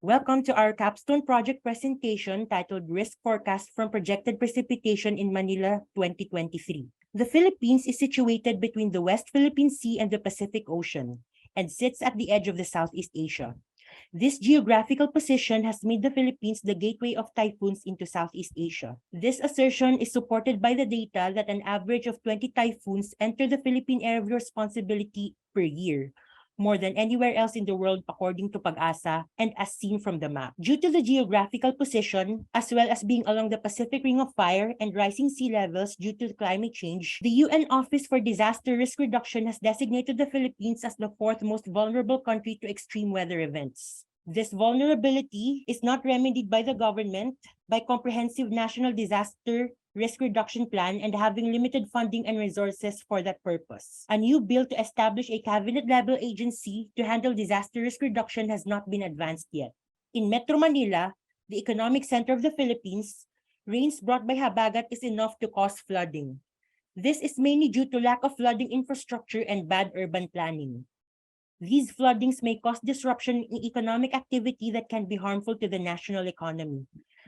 Welcome to our capstone project presentation titled Risk Forecast from Projected Precipitation in Manila 2023. The Philippines is situated between the West Philippine Sea and the Pacific Ocean and sits at the edge of the Southeast Asia. This geographical position has made the Philippines the gateway of typhoons into Southeast Asia. This assertion is supported by the data that an average of 20 typhoons enter the Philippine area of responsibility per year, more than anywhere else in the world according to Pag-asa and as seen from the map. Due to the geographical position, as well as being along the Pacific Ring of Fire and rising sea levels due to climate change, the UN Office for Disaster Risk Reduction has designated the Philippines as the fourth most vulnerable country to extreme weather events. This vulnerability is not remedied by the government by comprehensive national disaster risk reduction plan and having limited funding and resources for that purpose. A new bill to establish a cabinet-level agency to handle disaster risk reduction has not been advanced yet. In Metro Manila, the economic center of the Philippines, rains brought by habagat is enough to cause flooding. This is mainly due to lack of flooding infrastructure and bad urban planning. These floodings may cause disruption in economic activity that can be harmful to the national economy.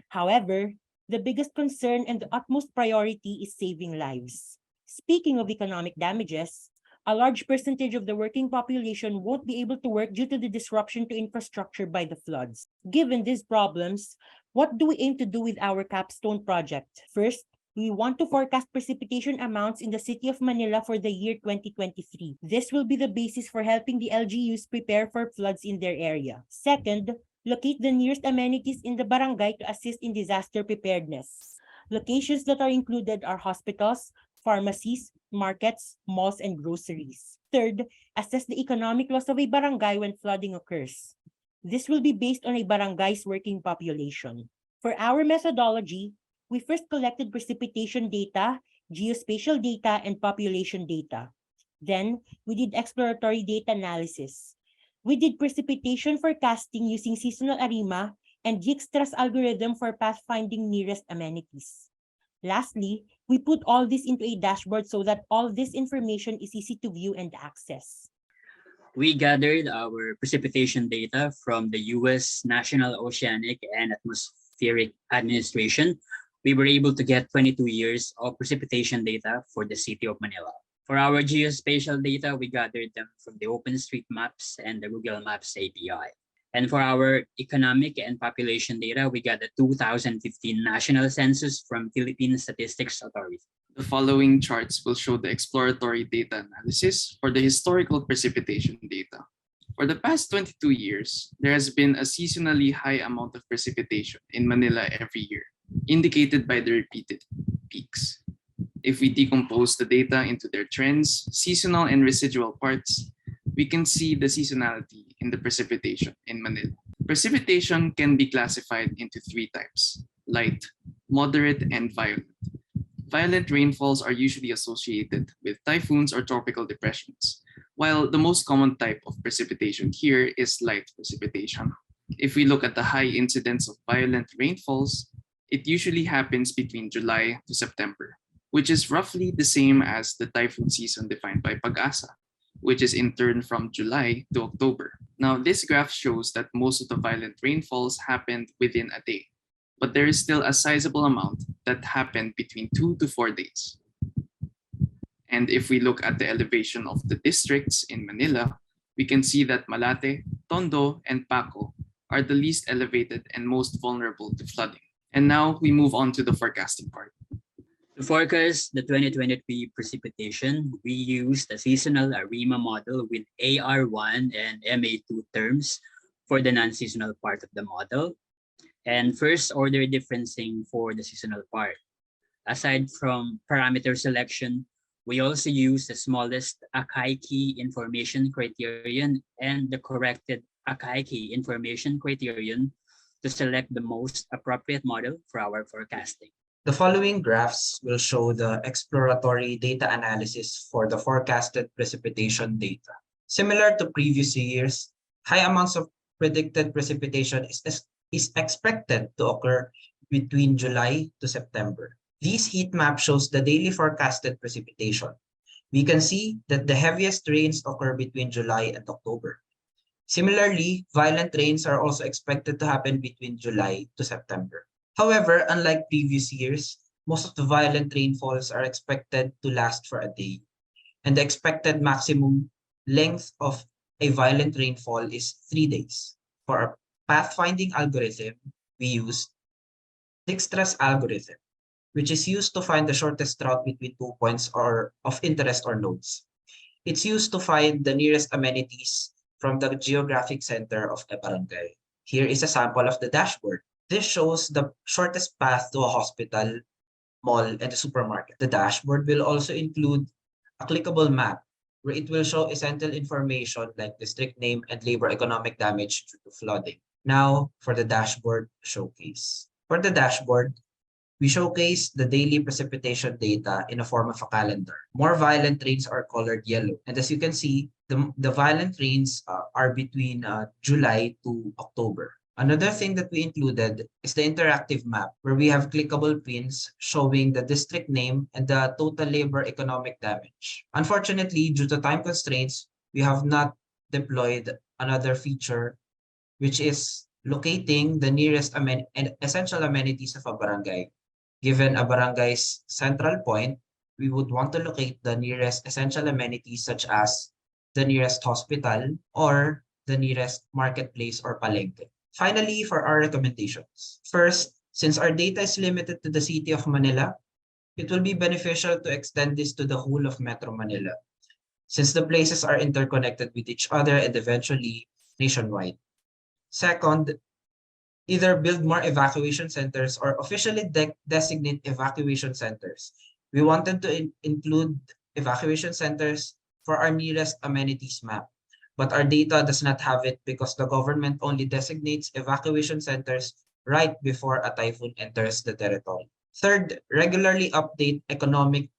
However, the biggest concern and the utmost priority is saving lives. Speaking of economic damages, a large percentage of the working population won't be able to work due to the disruption to infrastructure by the floods. Given these problems, what do we aim to do with our capstone project? First, we want to forecast precipitation amounts in the city of Manila for the year 2023. This will be the basis for helping the LGUs prepare for floods in their area. Second, locate the nearest amenities in the barangay to assist in disaster preparedness. Locations that are included are hospitals, pharmacies, markets, malls, and groceries. Third, assess the economic loss of a barangay when flooding occurs. This will be based on a barangay's working population. For our methodology, we first collected precipitation data, geospatial data, and population data. Then, we did exploratory data analysis. We did precipitation forecasting using seasonal ARIMA and Dijkstra's algorithm for pathfinding nearest amenities. Lastly, we put all this into a dashboard so that all this information is easy to view and access. We gathered our precipitation data from the U.S. National Oceanic and Atmospheric Administration. We were able to get 22 years of precipitation data for the city of Manila. For our geospatial data, we gathered them from the OpenStreetMaps and the Google Maps API. And for our economic and population data, we got the 2015 National Census from Philippine Statistics Authority. The following charts will show the exploratory data analysis for the historical precipitation data. For the past 22 years, there has been a seasonally high amount of precipitation in Manila every year, indicated by the repeated peaks. If we decompose the data into their trends, seasonal and residual parts, we can see the seasonality in the precipitation in Manila. Precipitation can be classified into three types: light, moderate, and violent. Violent rainfalls are usually associated with typhoons or tropical depressions, while the most common type of precipitation here is light precipitation. If we look at the high incidence of violent rainfalls, it usually happens between July to September, which is roughly the same as the typhoon season defined by Pag-asa, which is in turn from July to October. Now, this graph shows that most of the violent rainfalls happened within a day, but there is still a sizable amount that happened between 2 to 4 days. And if we look at the elevation of the districts in Manila, we can see that Malate, Tondo, and Paco are the least elevated and most vulnerable to flooding. And now we move on to the forecasting part. To forecast the 2023 precipitation, we used a seasonal ARIMA model with AR1 and MA2 terms for the non-seasonal part of the model, and first order differencing for the seasonal part. Aside from parameter selection, we also used the smallest Akaike information criterion and the corrected Akaike information criterion to select the most appropriate model for our forecasting. The following graphs will show the exploratory data analysis for the forecasted precipitation data. Similar to previous years, high amounts of predicted precipitation is expected to occur between July to September. This heat map shows the daily forecasted precipitation. We can see that the heaviest rains occur between July and October. Similarly, violent rains are also expected to happen between July to September. However, unlike previous years, most of the violent rainfalls are expected to last for a day, and the expected maximum length of a violent rainfall is 3 days. For our pathfinding algorithm, we use Dijkstra's algorithm, which is used to find the shortest route between 2 points or of interest or nodes. It's used to find the nearest amenities from the geographic center of a barangay. Here is a sample of the dashboard. This shows the shortest path to a hospital, mall, and a supermarket. The dashboard will also include a clickable map where it will show essential information like district name and labor economic damage due to flooding. Now for the dashboard showcase. For the dashboard, we showcase the daily precipitation data in a form of a calendar. More violent rains are colored yellow. And as you can see, the violent rains are between July to October. Another thing that we included is the interactive map where we have clickable pins showing the district name and the total labor economic damage. Unfortunately, due to time constraints, we have not deployed another feature, which is locating the nearest and essential amenities of a barangay. Given a barangay's central point, we would want to locate the nearest essential amenities such as the nearest hospital or the nearest marketplace or palengke. Finally, for our recommendations. First, since our data is limited to the city of Manila, it will be beneficial to extend this to the whole of Metro Manila, since the places are interconnected with each other and eventually nationwide. Second, either build more evacuation centers or officially designate evacuation centers. We wanted to include evacuation centers for our nearest amenities map, but our data does not have it because the government only designates evacuation centers right before a typhoon enters the territory. Third, regularly update economic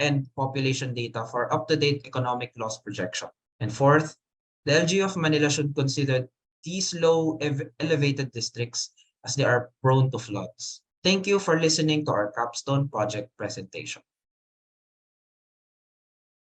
and population data for up-to-date economic loss projection. And fourth, the LGU of Manila should consider these low elevated districts as they are prone to floods. Thank you for listening to our capstone project presentation.